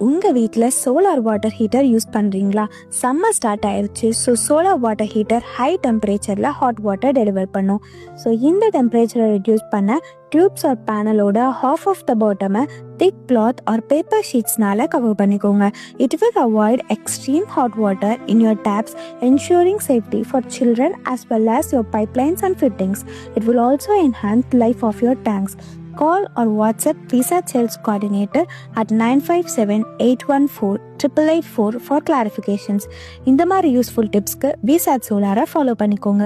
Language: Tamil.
உங்கள் வீட்டில் சோலார் வாட்டர் ஹீட்டர் யூஸ் பண்ணுறீங்களா? சம்மர் ஸ்டார்ட் ஆயிடுச்சு. So solar water heater high டெம்பரேச்சரில் ஹாட் வாட்டர் டெலிவர் பண்ணும். ஸோ இந்த டெம்பரேச்சரை ரெடியூஸ் பண்ண டியூப்ஸ் ஆர் பேனலோட ஹாஃப் ஆஃப் த பாட்டமை திக் கிளாத் ஆர் பேப்பர் ஷீட்ஸ்னால கவர் பண்ணிக்கோங்க. It will avoid extreme hot water in your taps, ensuring safety for children as well as your pipelines and fittings. It will also enhance the life of your tanks. Call or WhatsApp Vesat Sales Coordinator at 957-814-8884 for clarifications. இந்த மாதிரி யூஸ்ஃபுல் டிப்ஸ்க்கு Vesat Solar ஃபாலோ பண்ணிக்கோங்க.